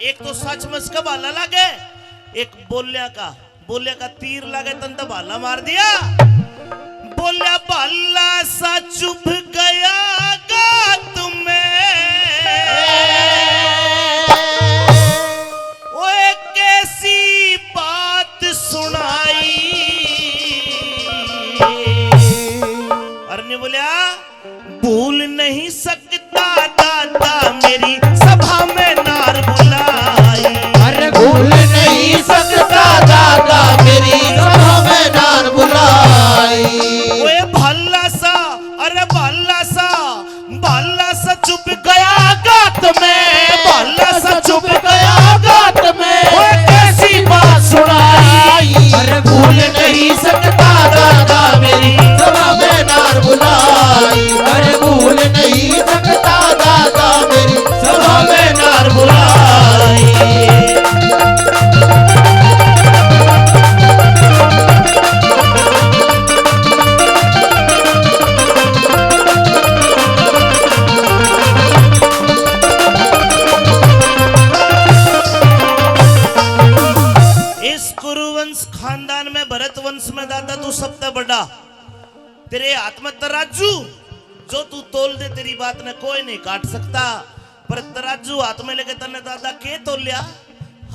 एक तो सचमुच का भाला लागे, एक बोलिया का तीर लागे तन तो भाला मार दिया। बोलिया भाला सा चुभ गया गा तुम्हें, ओए कैसी बात सुनाई। अरने बोलिया भूल नहीं सकता दादा मेरी सभा में नार बुलाई। अरे भूल नहीं सकता दादा मेरी सभा में नार बुलाई। ओए भाला सा, अरे भाला सा चुप गया गात में, भाला सा चुप गया गात में, ओए कैसी बात सुनाई। अरे भूल नहीं सकता दादा मेरी सभा में नार बुलाई। अरे भूल नहीं सकता दादा मेरी सभा में नार बुलाई। खानदान में भरत वंश में दादा तू सबसे बड़ा, तेरे हाथ में तराजू, जो तू तोल दे तेरी बात ने कोई नहीं काट सकता। पर तराजू हाथ में लेके तने दादा के तोल लिया।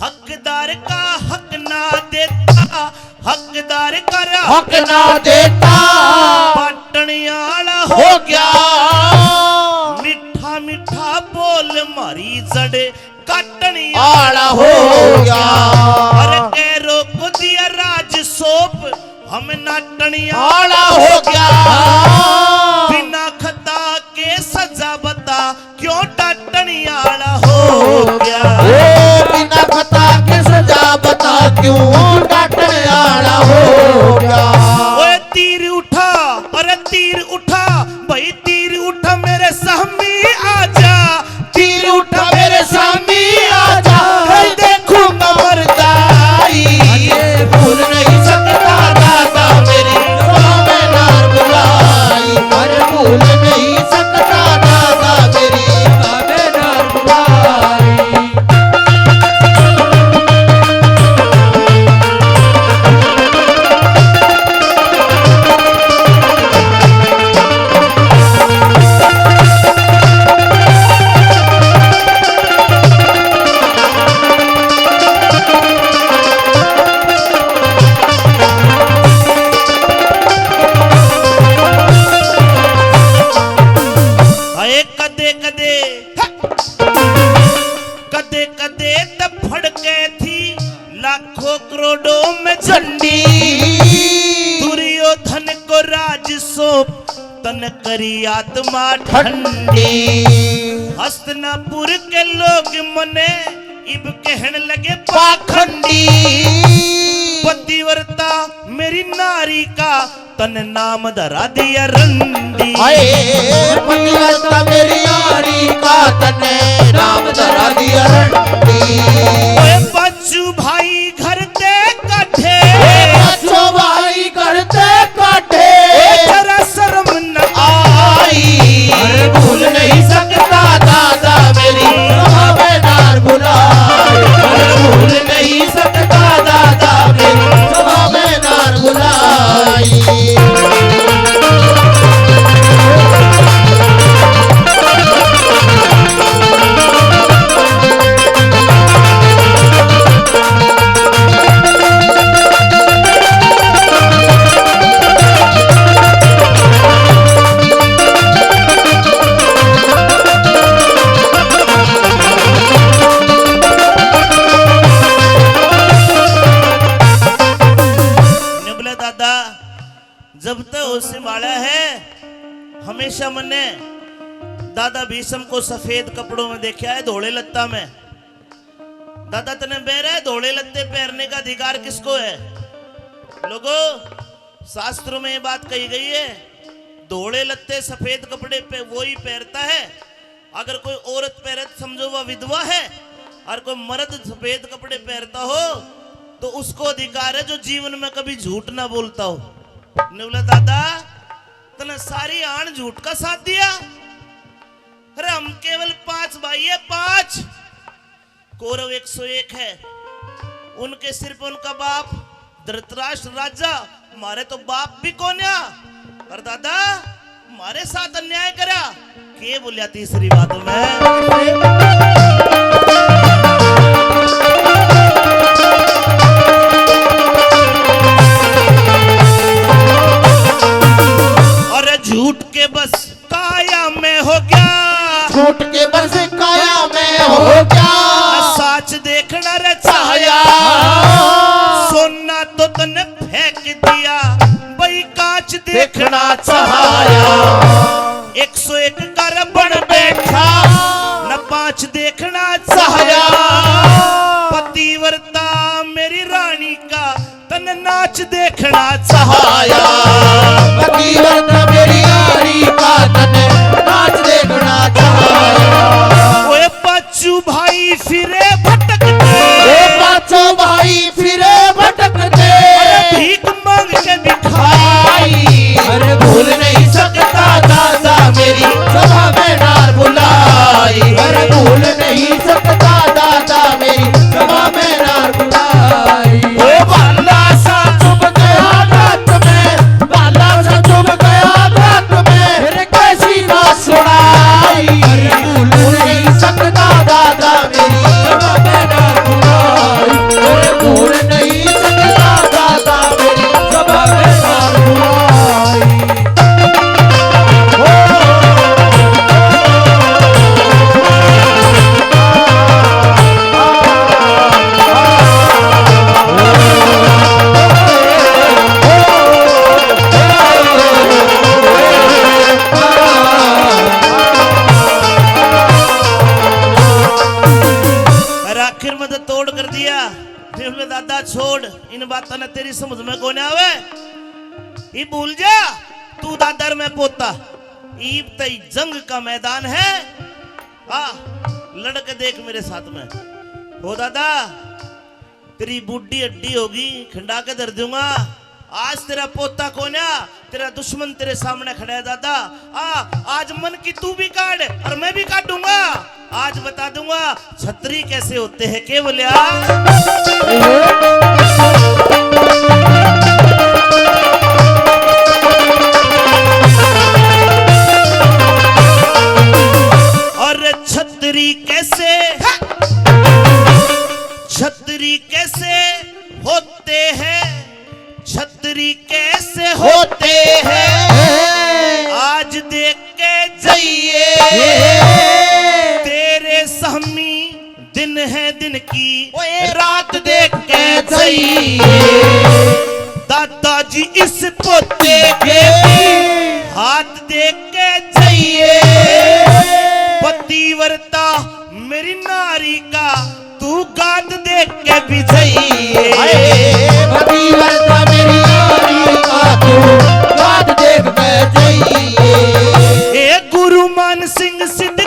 हकदार का हक ना देता, हकदार का हक ना देता, पटनियाला हो गया। मिठा मिठा बोल मारी जड़े काटनी आला हो गया। अरे कैरो को दिया राज सोप हम नाटनी आला हो गया। बिना खता के सजा बता क्यों टाटनी आला हो गया। बिना खता के सजा बता क्यों टाटनी आला हो गया। ओए तीर उठा, अरे तीर उठा भाई तीर उठा मेरे सामने आजा। तीर उठा मेरे सामने आजा, कल देखूंगा मरदाई। भूल नहीं सकता दादा मेरी सभा में नार बुलाई। अरे भूल नहीं सकता दादा मेरी सभा में नार बुलाई। कदे तब फड़के थी लाखों करोड़ों में झंडी। दुर्योधन को राज सौंप तन करी आत्मा ठंडी। हस्तिनापुर के लोग मने इब कहने लगे पाखंडी। पतिव्रता मेरी नारी का तन नाम धरा दिया रंडी। पतिव्रता मेरी नारी का तन नाम धरा दिया रंडी। बच्चू भाई घर ते काठे, बच्चो भाई घर ते काठे, जरा शर्म न आई। अरे भूल नहीं सकता दादा मेरी सभा में नार बुलाई। अरे भूल नहीं सकता दादा मेरी सभा में नार बुलाई। जब तक उसे माला है हमेशा मने दादा भीष्म को सफेद कपड़ों में देखा है, धोले लत्ता में। दादा तने बेर है धोले लत्ते पहनने का अधिकार किसको है? लोगों शास्त्रों में ये बात कही गई है, धोले लत्ते सफेद कपड़े पे वो ही पहनता है। अगर कोई औरत पहने समझो वह विधवा है, और कोई मर्द सफेद कपड़े पहनता हो तो उसको अधिकार है जो जीवन में कभी झूठ ना बोलता हो। बोला दादा तने सारी आन झूठ का साथ दिया। अरे हम केवल 5 भाई है, 5 कौरव 101 है, उनके सिर पर उनका बाप धृतराष्ट्र राजा, मारे तो बाप भी कोन्या, पर दादा हमारे साथ अन्याय करा के बोलिया तीसरी बातों में। और झूठ के बस काया में हो गया, झूठ के बस काया में हो गया, साच देखना रे छाया, सोना तो तने फेंक दिया, बई कांच देखना चाहया, 101 कर बन बैठा, न 5 देखना चाहया, पतिव्रता मेरी रानी का तन नाच देखना चाहया, पतिव्रता मेरी रानी का तन नाच देखना चाहया। ओए पाचू भाई फिरे भटकते, ओ पाचो भाई फिरे भटकते, भीख मांग के भिखारी, अरे भूल नहीं सकता दादा मेरी सभा में नार बुलाई, अरे भूल नहीं सकता दादा मेरी सभा में नार बुलाई। ओ बाला सा चुभ गया रात में, बाला सा चुभ गया रात में, फिर कैसी ना सुनाई, अरे भूल नहीं सकता दादा मेरी सभा में नार बुलाई, अरे भूल नहीं सकता दादा मेरी सभा में नार बुलाई। और आखिर में तो तोड़ कर दिया, फिर बोले दादा छोड़, इन बातों ने तेरी समझ में कौन आवे, ये भूल जा तू दादर में पोता, ईब तई जंग का मैदान है, हाँ लड़के देख मेरे साथ में, हो दादा तेरी बुड्ढी अड्डी होगी खंडा के धर दूंगा, आज तेरा पोता कोन्या, तेरा दुश्मन तेरे सामने खड़ा है दादा, आज मन की तू भी काट और मैं भी काटूंगा, आज बता दूंगा छतरी कैसे होते हैं के बोलिया। और छतरी कैसे, छतरी कैसे होते हैं, छतरी कैसे होते हैं, आज देख के जाइए तेरे सहमी दिन है दिन की, रात देख के जाइए दादाजी इस पोते के हाथ देख के जाइए, पतिव्रता मेरी नारी का तू गाद देख के भी जाइए, पतिव्रता मेरी नारी का तू गाद देख के जाइए। ए गुरु मान सिंह सिद्ध